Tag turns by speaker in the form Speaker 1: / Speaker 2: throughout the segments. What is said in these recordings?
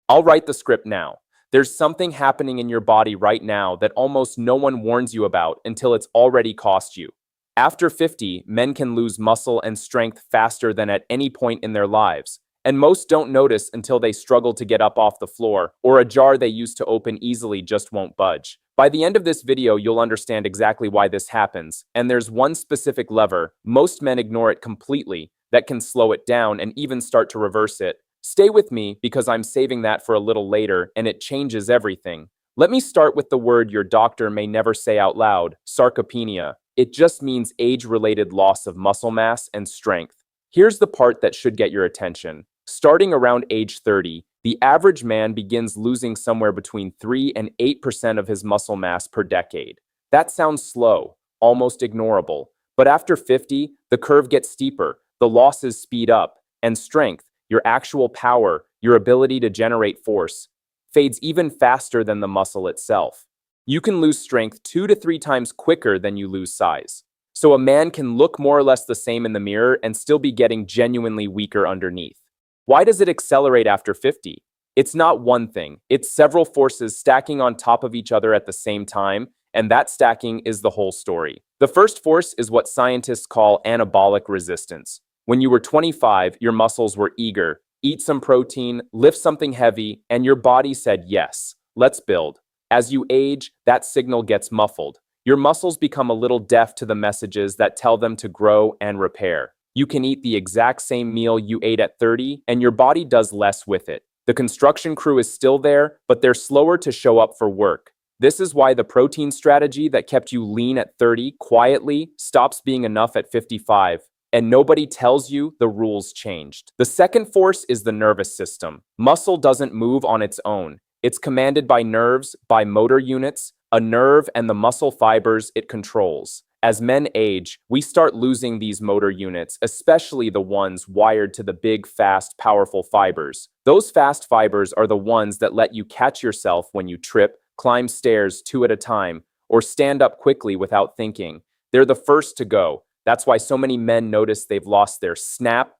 Speaker 1: I'll write the script now. There's something happening in your body right now that almost no one warns you about until it's already cost you. After 50, men can lose muscle and strength faster than at any point in their lives, and most don't notice until they struggle to get up off the floor, or a jar they used to open easily just won't budge. By the end of this video, you'll understand exactly why this happens, and there's one specific lever, most men ignore it completely, that can slow it down and even start to reverse it. Stay with me because I'm saving that for a little later, and it changes everything. Let me start with the word your doctor may never say out loud, sarcopenia. It just means age-related loss of muscle mass and strength. Here's the part that should get your attention. Starting around age 30, the average man begins losing somewhere between 3 and 8% of his muscle mass per decade. That sounds slow, almost ignorable. But after 50, the curve gets steeper, the losses speed up, and strength, your actual power, your ability to generate force, fades even faster than the muscle itself. You can lose strength 2 to 3 times quicker than you lose size. So a man can look more or less the same in the mirror and still be getting genuinely weaker underneath. Why does it accelerate after 50? It's not one thing, it's several forces stacking on top of each other at the same time, and that stacking is the whole story. The first force is what scientists call anabolic resistance. When you were 25, your muscles were eager. Eat some protein, lift something heavy, and your body said yes, let's build. As you age, that signal gets muffled. Your muscles become a little deaf to the messages that tell them to grow and repair. You can eat the exact same meal you ate at 30, and your body does less with it. The construction crew is still there, but they're slower to show up for work. This is why the protein strategy that kept you lean at 30 quietly stops being enough at 55. And nobody tells you the rules changed. The second force is the nervous system. Muscle doesn't move on its own. It's commanded by nerves, by motor units, a nerve and the muscle fibers it controls. As men age, we start losing these motor units, especially the ones wired to the big, fast, powerful fibers. Those fast fibers are the ones that let you catch yourself when you trip, climb stairs 2 at a time, or stand up quickly without thinking. They're the first to go. That's why so many men notice they've lost their snap,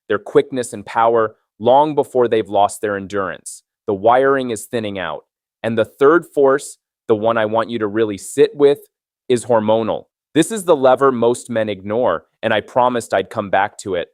Speaker 1: their quickness and power, long before they've lost their endurance. The wiring is thinning out. And the third force, the one I want you to really sit with, is hormonal. This is the lever most men ignore, and I promised I'd come back to it.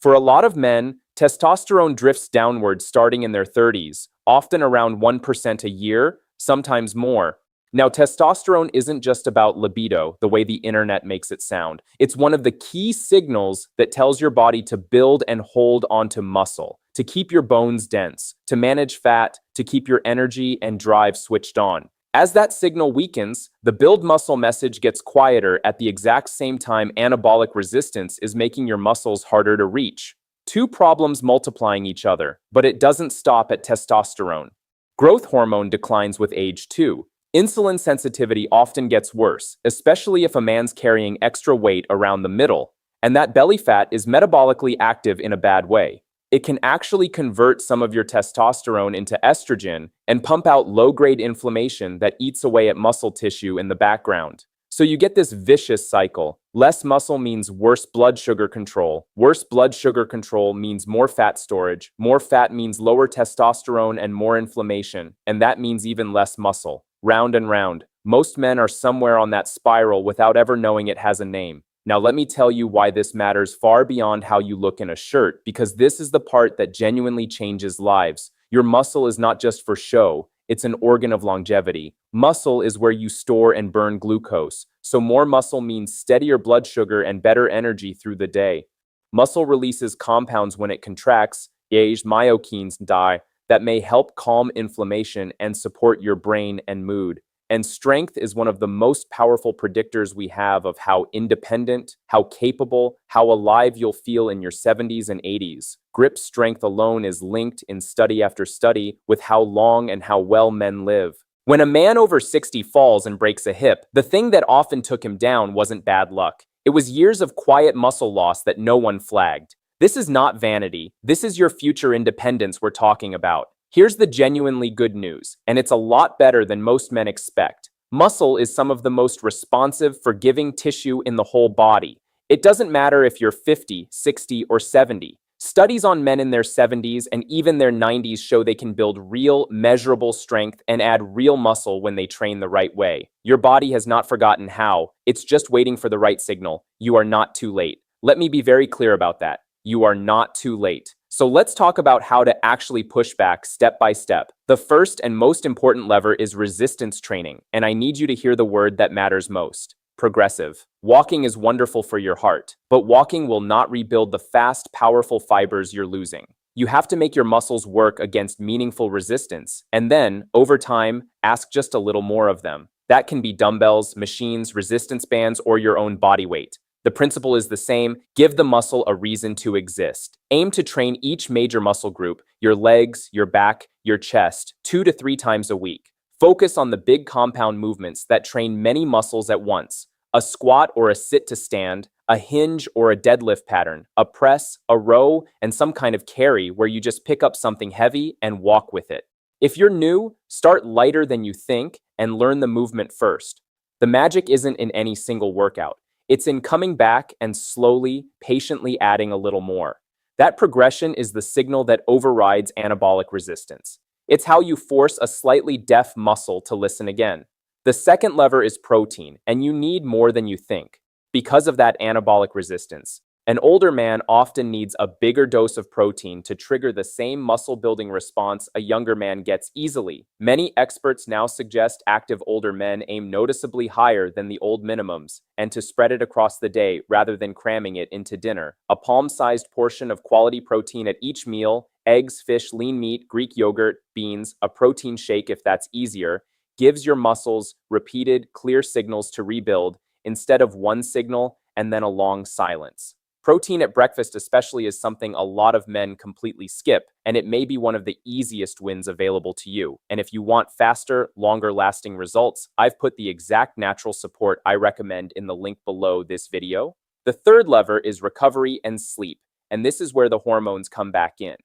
Speaker 1: For a lot of men, testosterone drifts downward starting in their 30s, often around 1% a year, sometimes more. Now, testosterone isn't just about libido, the way the internet makes it sound. It's one of the key signals that tells your body to build and hold onto muscle, to keep your bones dense, to manage fat, to keep your energy and drive switched on. As that signal weakens, the build muscle message gets quieter at the exact same time anabolic resistance is making your muscles harder to reach. Two problems multiplying each other, but it doesn't stop at testosterone. Growth hormone declines with age too. Insulin sensitivity often gets worse, especially if a man's carrying extra weight around the middle, and that belly fat is metabolically active in a bad way. It can actually convert some of your testosterone into estrogen and pump out low-grade inflammation that eats away at muscle tissue in the background. So you get this vicious cycle. Less muscle means worse blood sugar control. Worse blood sugar control means more fat storage. More fat means lower testosterone and more inflammation, and that means even less muscle. Round and round. Most men are somewhere on that spiral without ever knowing it has a name. Now let me tell you why this matters far beyond how you look in a shirt, because this is the part that genuinely changes lives. Your muscle is not just for show, it's an organ of longevity. Muscle is where you store and burn glucose, so more muscle means steadier blood sugar and better energy through the day. Muscle releases compounds when it contracts, myokines die, that may help calm inflammation and support your brain and mood. And strength is one of the most powerful predictors we have of how independent, how capable, how alive you'll feel in your 70s and 80s. Grip strength alone is linked in study after study with how long and how well men live. When a man over 60 falls and breaks a hip, the thing that often took him down wasn't bad luck. It was years of quiet muscle loss that no one flagged. This is not vanity. This is your future independence we're talking about. Here's the genuinely good news, and it's a lot better than most men expect. Muscle is some of the most responsive, forgiving tissue in the whole body. It doesn't matter if you're 50, 60, or 70. Studies on men in their 70s and even their 90s show they can build real, measurable strength and add real muscle when they train the right way. Your body has not forgotten how, it's just waiting for the right signal. You are not too late. Let me be very clear about that. You are not too late. So let's talk about how to actually push back step by step. The first and most important lever is resistance training, and I need you to hear the word that matters most. Progressive. Walking is wonderful for your heart, but walking will not rebuild the fast, powerful fibers you're losing. You have to make your muscles work against meaningful resistance, and then, over time, ask just a little more of them. That can be dumbbells, machines, resistance bands, or your own body weight. The principle is the same. Give the muscle a reason to exist. Aim to train each major muscle group, your legs, your back, your chest, 2 to 3 times a week. Focus on the big compound movements that train many muscles at once. A squat or a sit to stand, a hinge or a deadlift pattern, a press, a row, and some kind of carry where you just pick up something heavy and walk with it. If you're new, start lighter than you think and learn the movement first. The magic isn't in any single workout. It's in coming back and slowly, patiently adding a little more. That progression is the signal that overrides anabolic resistance. It's how you force a slightly deaf muscle to listen again. The second lever is protein, and you need more than you think. Because of that anabolic resistance, an older man often needs a bigger dose of protein to trigger the same muscle-building response a younger man gets easily. Many experts now suggest active older men aim noticeably higher than the old minimums, and to spread it across the day rather than cramming it into dinner. A palm-sized portion of quality protein at each meal, eggs, fish, lean meat, Greek yogurt, beans, a protein shake if that's easier, gives your muscles repeated, clear signals to rebuild instead of one signal and then a long silence. Protein at breakfast especially is something a lot of men completely skip, and it may be one of the easiest wins available to you. And if you want faster, longer-lasting results, I've put the exact natural support I recommend in the link below this video. The third lever is recovery and sleep, and this is where the hormones come back in.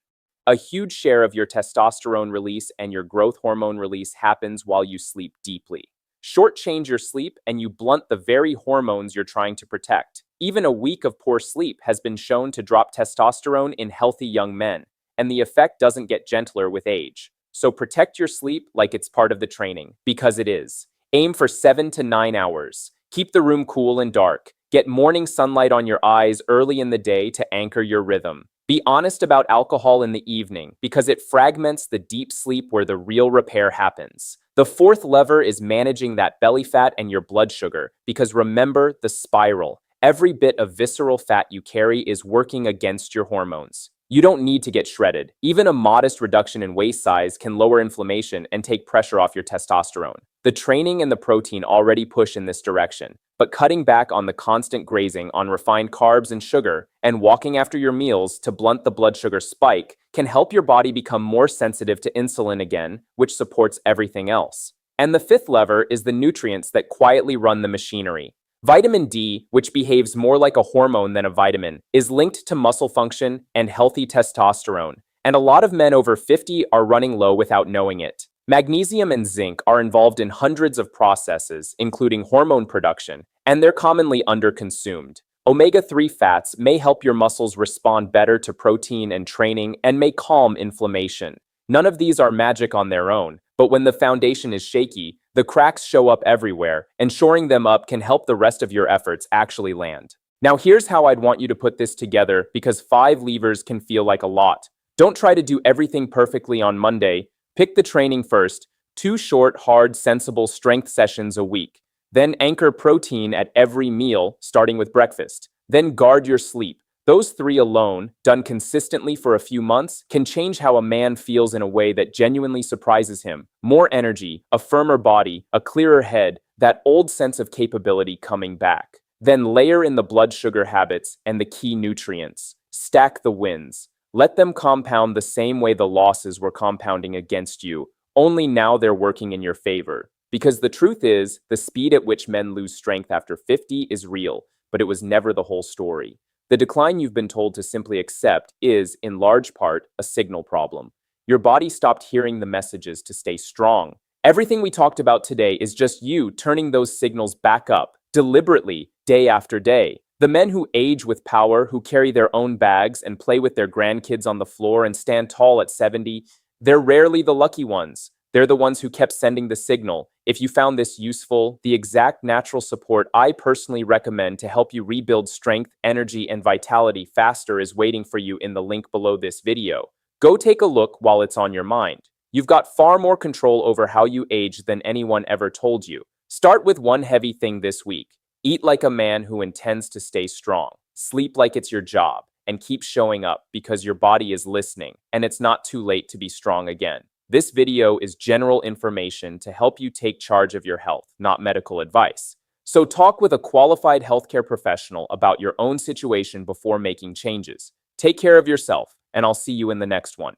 Speaker 1: A huge share of your testosterone release and your growth hormone release happens while you sleep deeply. Shortchange your sleep and you blunt the very hormones you're trying to protect. Even a week of poor sleep has been shown to drop testosterone in healthy young men, and the effect doesn't get gentler with age. So protect your sleep like it's part of the training, because it is. Aim for 7 to 9 hours. Keep the room cool and dark. Get morning sunlight on your eyes early in the day to anchor your rhythm. Be honest about alcohol in the evening because it fragments the deep sleep where the real repair happens. The fourth lever is managing that belly fat and your blood sugar because remember the spiral. Every bit of visceral fat you carry is working against your hormones. You don't need to get shredded. Even a modest reduction in waist size can lower inflammation and take pressure off your testosterone. The training and the protein already push in this direction, but cutting back on the constant grazing on refined carbs and sugar and walking after your meals to blunt the blood sugar spike can help your body become more sensitive to insulin again, which supports everything else. And the fifth lever is the nutrients that quietly run the machinery. Vitamin D, which behaves more like a hormone than a vitamin, is linked to muscle function and healthy testosterone, and a lot of men over 50 are running low without knowing it. Magnesium and zinc are involved in hundreds of processes, including hormone production, and they're commonly underconsumed. Omega-3 fats may help your muscles respond better to protein and training and may calm inflammation. None of these are magic on their own, but when the foundation is shaky, the cracks show up everywhere, and shoring them up can help the rest of your efforts actually land. Now here's how I'd want you to put this together because 5 levers can feel like a lot. Don't try to do everything perfectly on Monday. Pick the training first, 2 short, hard, sensible strength sessions a week. Then anchor protein at every meal, starting with breakfast. Then guard your sleep. Those 3 alone, done consistently for a few months, can change how a man feels in a way that genuinely surprises him. More energy, a firmer body, a clearer head, that old sense of capability coming back. Then layer in the blood sugar habits and the key nutrients. Stack the wins. Let them compound the same way the losses were compounding against you, only now they're working in your favor. Because the truth is, the speed at which men lose strength after 50 is real, but it was never the whole story. The decline you've been told to simply accept is, in large part, a signal problem. Your body stopped hearing the messages to stay strong. Everything we talked about today is just you turning those signals back up, deliberately, day after day. The men who age with power, who carry their own bags and play with their grandkids on the floor and stand tall at 70, they're rarely the lucky ones. They're the ones who kept sending the signal. If you found this useful, the exact natural support I personally recommend to help you rebuild strength, energy, and vitality faster is waiting for you in the link below this video. Go take a look while it's on your mind. You've got far more control over how you age than anyone ever told you. Start with one heavy thing this week. Eat like a man who intends to stay strong. Sleep like it's your job. And keep showing up because your body is listening and it's not too late to be strong again. This video is general information to help you take charge of your health, not medical advice. So talk with a qualified healthcare professional about your own situation before making changes. Take care of yourself, and I'll see you in the next one.